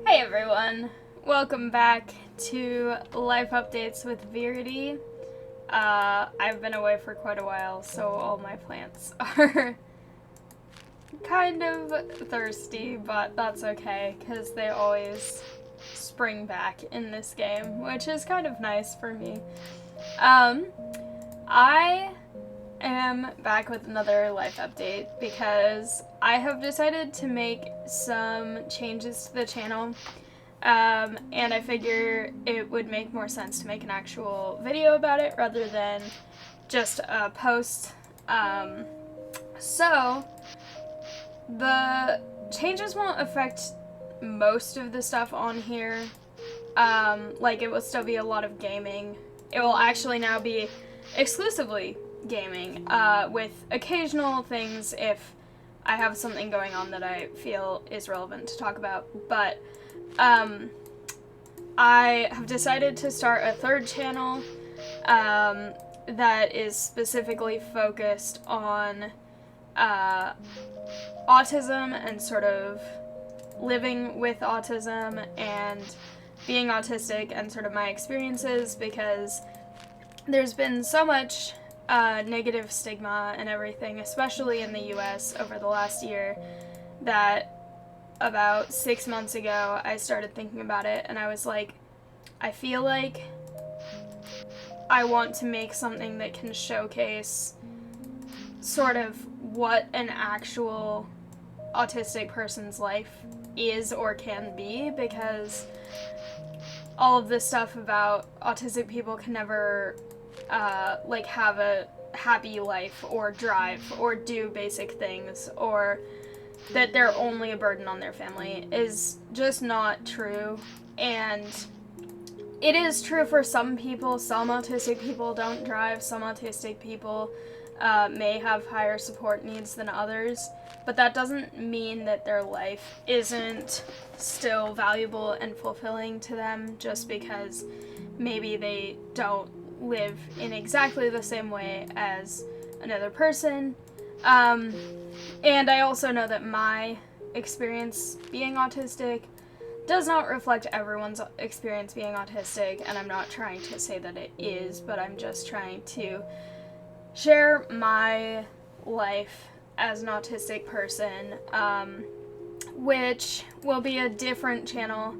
Hey everyone, welcome back to Life Updates with Viridi. I've been away for quite a while, so all my plants are kind of thirsty, but that's okay, because they always spring back in this game, which is kind of nice for me. Um, I am back with another life update because I have decided to make some changes to the channel. And I figure it would make more sense to make an actual video about it rather than just a post. So, the changes won't affect most of the stuff on here. Like, it will still be a lot of gaming. It will actually now be exclusively gaming, with occasional things if I have something going on that I feel is relevant to talk about. But I have decided to start a third channel that is specifically focused on autism and sort of living with autism and being autistic and sort of my experiences, because there's been so much negative stigma and everything, especially in the US over the last year, that about 6 months ago I started thinking about it and I was like, I feel like I want to make something that can showcase sort of what an actual autistic person's life is or can be, because all of this stuff about autistic people can never like have a happy life or drive or do basic things, or that they're only a burden on their family, is just not true. And it is true for some people. Some autistic people don't drive. Some autistic people may have higher support needs than others. But that doesn't mean that their life isn't still valuable and fulfilling to them just because maybe they don't live in exactly the same way as another person. And I also know that my experience being autistic does not reflect everyone's experience being autistic, and I'm not trying to say that it is, but I'm just trying to share my life as an autistic person, which will be a different channel.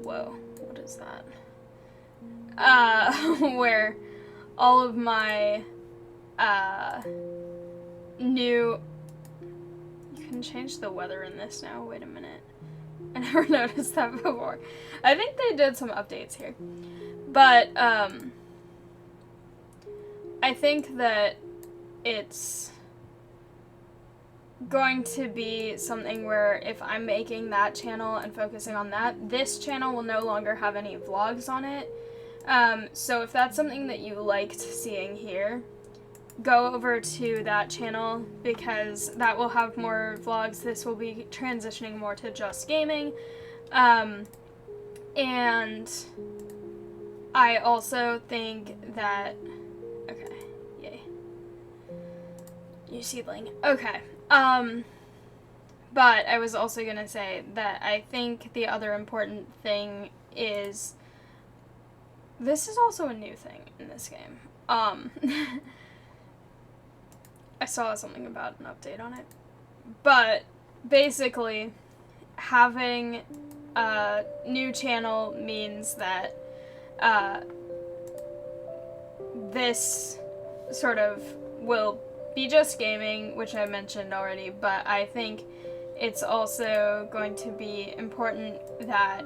Whoa, what is that? Where all of my new... You can change the weather in this now. Wait a minute. I never noticed that before. I think they did some updates here. But, I think that it's going to be something where if I'm making that channel and focusing on that, this channel will no longer have any vlogs on it. So if that's something that you liked seeing here, go over to that channel, because that will have more vlogs. This will be transitioning more to just gaming. And I also think that... Okay, yay. New seedling. Okay. But I was also gonna say that I think the other important thing is... This is also a new thing in this game. I saw something about an update on it. But basically, having a new channel means that this sort of will be just gaming, which I mentioned already, but I think it's also going to be important that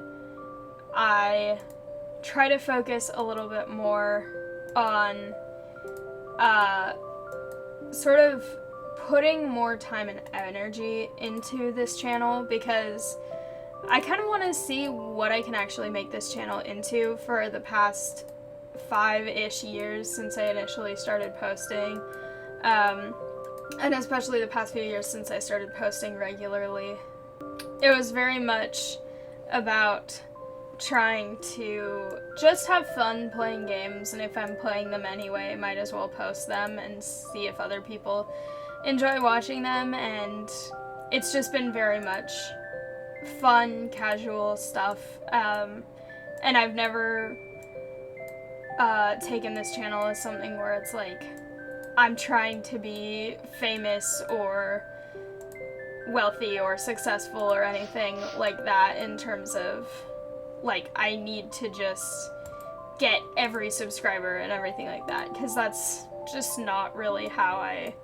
I try to focus a little bit more on sort of putting more time and energy into this channel, because I kind of want to see what I can actually make this channel into for the past 5-ish years since I initially started posting, and especially the past few years since I started posting regularly. It was very much about trying to just have fun playing games, and if I'm playing them anyway, I might as well post them and see if other people enjoy watching them. And it's just been very much fun, casual stuff. And I've never taken this channel as something where it's like I'm trying to be famous or wealthy or successful or anything like that, in terms of like I need to just get every subscriber and everything like that, because that's just not really how I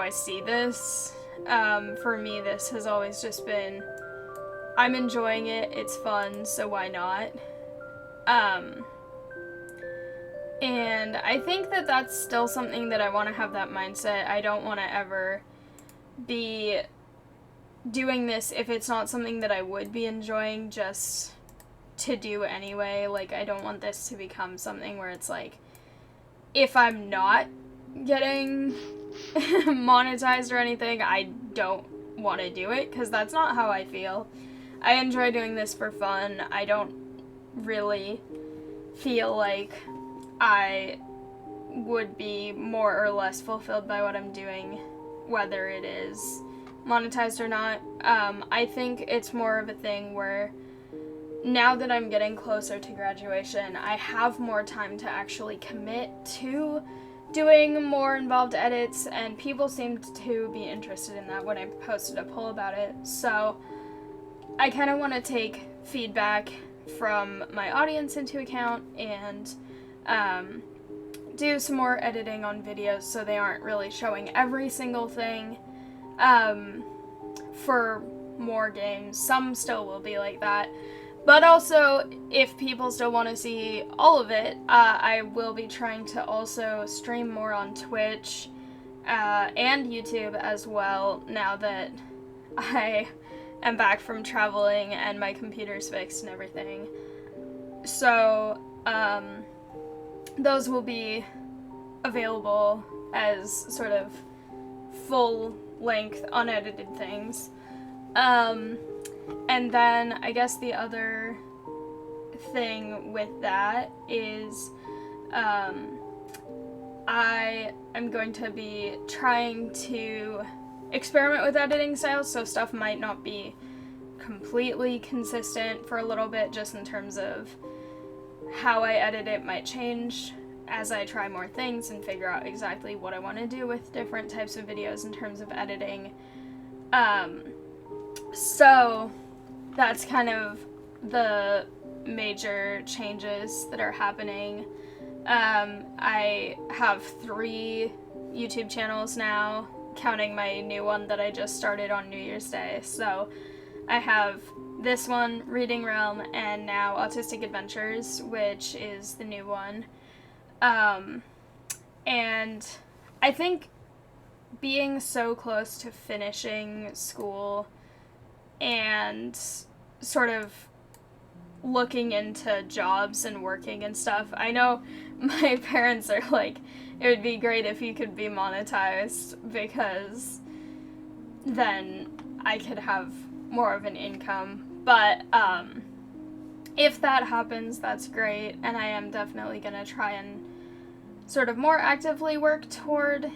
see this. For me, this has always just been, I'm enjoying it, it's fun, so why not? And I think that that's still something that I want to have that mindset. I don't want to ever be doing this if it's not something that I would be enjoying just to do anyway. Like, I don't want this to become something where it's like, if I'm not getting monetized or anything, I don't want to do it, because that's not how I feel. I enjoy doing this for fun. I don't really feel like I would be more or less fulfilled by what I'm doing, whether it is monetized or not. I think it's more of a thing where now that I'm getting closer to graduation, I have more time to actually commit to doing more involved edits, and people seemed to be interested in that when I posted a poll about it. So I kind of want to take feedback from my audience into account and do some more editing on videos so they aren't really showing every single thing for more games. Some still will be like that. But also, if people still want to see all of it, I will be trying to also stream more on Twitch and YouTube as well, now that I am back from traveling and my computer's fixed and everything. So, those will be available as sort of full-length, unedited things. And then I guess the other thing with that is I am going to be trying to experiment with editing styles, so stuff might not be completely consistent for a little bit, just in terms of how I edit it might change as I try more things and figure out exactly what I want to do with different types of videos in terms of editing. So that's kind of the major changes that are happening. I have 3 YouTube channels now, counting my new one that I just started on New Year's Day. So I have this one, Reading Realm, and now Autistic Adventures, which is the new one. And I think being so close to finishing school and sort of looking into jobs and working and stuff, I know my parents are like, it would be great if you could be monetized, because then I could have more of an income. But if that happens, that's great, and I am definitely gonna try and sort of more actively work toward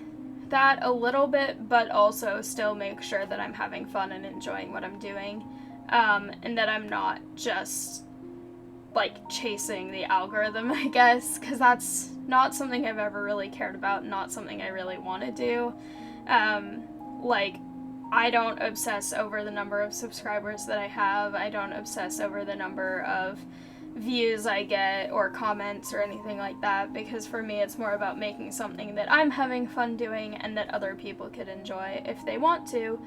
that a little bit, but also still make sure that I'm having fun and enjoying what I'm doing, and that I'm not just like chasing the algorithm, I guess, because that's not something I've ever really cared about, not something I really want to do. Like, I don't obsess over the number of subscribers that I have. I don't obsess over the number of views I get or comments or anything like that, because for me it's more about making something that I'm having fun doing and that other people could enjoy if they want to.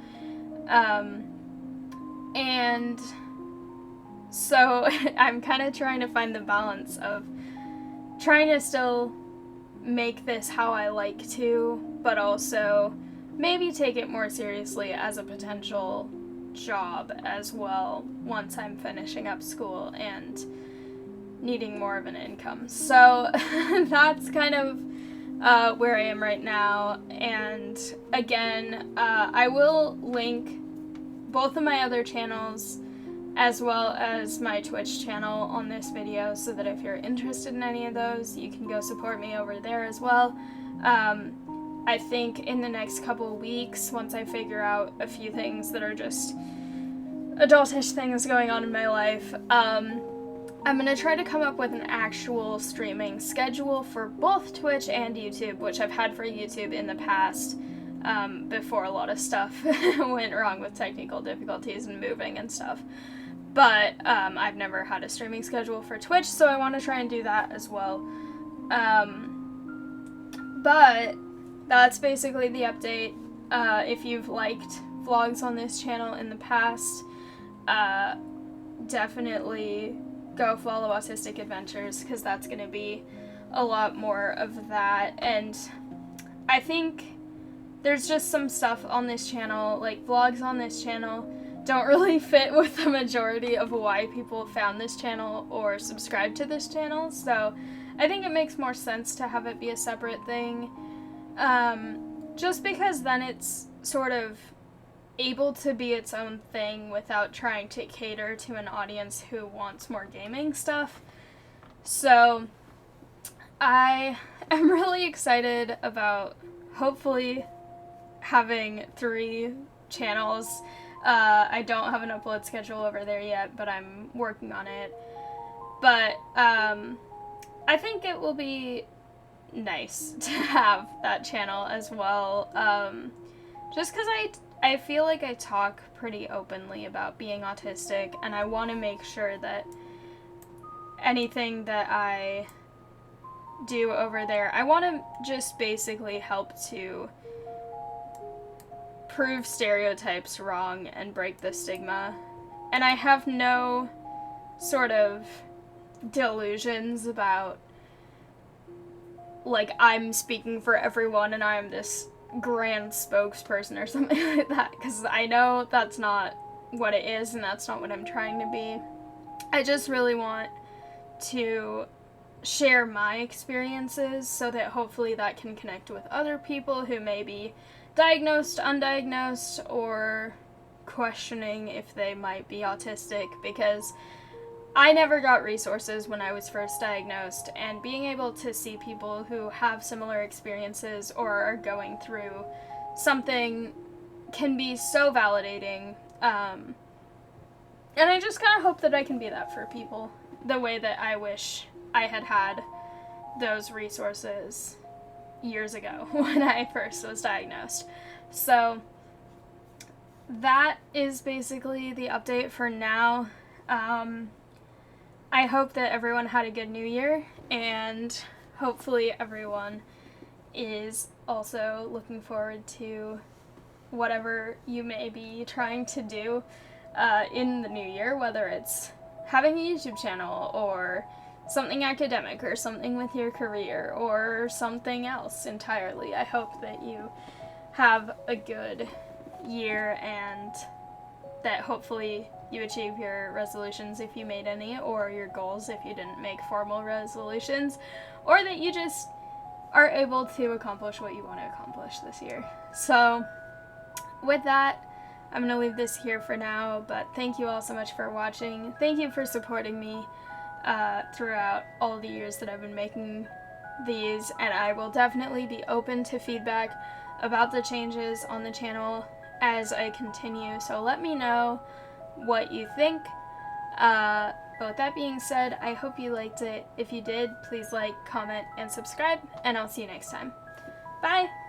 And so I'm kind of trying to find the balance of trying to still make this how I like to, but also maybe take it more seriously as a potential job as well once I'm finishing up school and needing more of an income. So that's kind of where I am right now. And again, I will link both of my other channels as well as my Twitch channel on this video, so that if you're interested in any of those, you can go support me over there as well. I think in the next couple weeks, once I figure out a few things that are just adultish things going on in my life. I'm gonna try to come up with an actual streaming schedule for both Twitch and YouTube, which I've had for YouTube in the past, before a lot of stuff went wrong with technical difficulties and moving and stuff. But I've never had a streaming schedule for Twitch, so I want to try and do that as well. But that's basically the update. If you've liked vlogs on this channel in the past, definitely go follow Autistic Adventures, because that's going to be a lot more of that. And I think there's just some stuff on this channel, like vlogs on this channel, don't really fit with the majority of why people found this channel or subscribed to this channel, so I think it makes more sense to have it be a separate thing, just because then it's sort of able to be its own thing without trying to cater to an audience who wants more gaming stuff. So I am really excited about hopefully having 3 channels. I don't have an upload schedule over there yet, but I'm working on it. But I think it will be nice to have that channel as well, just because I feel like I talk pretty openly about being autistic, and I want to make sure that anything that I do over there, I want to just basically help to prove stereotypes wrong and break the stigma. And I have no sort of delusions about, like, I'm speaking for everyone and I'm this grand spokesperson or something like that, because I know that's not what it is and that's not what I'm trying to be. I just really want to share my experiences so that hopefully that can connect with other people who may be diagnosed, undiagnosed, or questioning if they might be autistic, because I never got resources when I was first diagnosed, and being able to see people who have similar experiences or are going through something can be so validating. And I just kind of hope that I can be that for people, the way that I wish I had had those resources years ago when I first was diagnosed. So that is basically the update for now. I hope that everyone had a good New Year, and hopefully everyone is also looking forward to whatever you may be trying to do in the new year, whether it's having a YouTube channel or something academic or something with your career or something else entirely. I hope that you have a good year and that hopefully you achieve your resolutions if you made any, or your goals if you didn't make formal resolutions, or that you just are able to accomplish what you want to accomplish this year. So with that, I'm going to leave this here for now, but thank you all so much for watching. Thank you for supporting me throughout all the years that I've been making these, and I will definitely be open to feedback about the changes on the channel as I continue, so let me know what you think. But with that being said, I hope you liked it. If you did, please like, comment, and subscribe, and I'll see you next time. Bye!